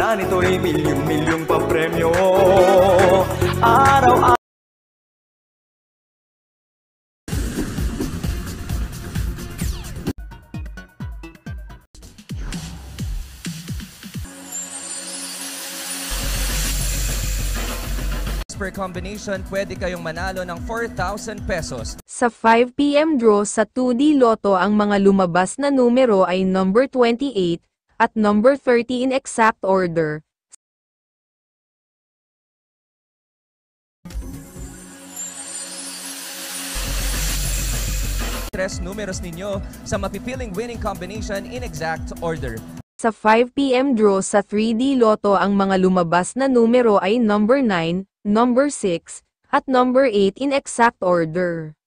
na nito'y milyong-milyong papremyo. Araw-araw per combination, pwede kayong manalo ng 4,000 pesos. Sa 5 PM draw sa 2D Lotto, ang mga lumabas na numero ay number 28 at number 30 in exact order. Tres numeros ninyo sa mapipiling winning combination in exact order. Sa 5 PM draw sa 3D Lotto, ang mga lumabas na numero ay number 9, number 6, at number 8 in exact order.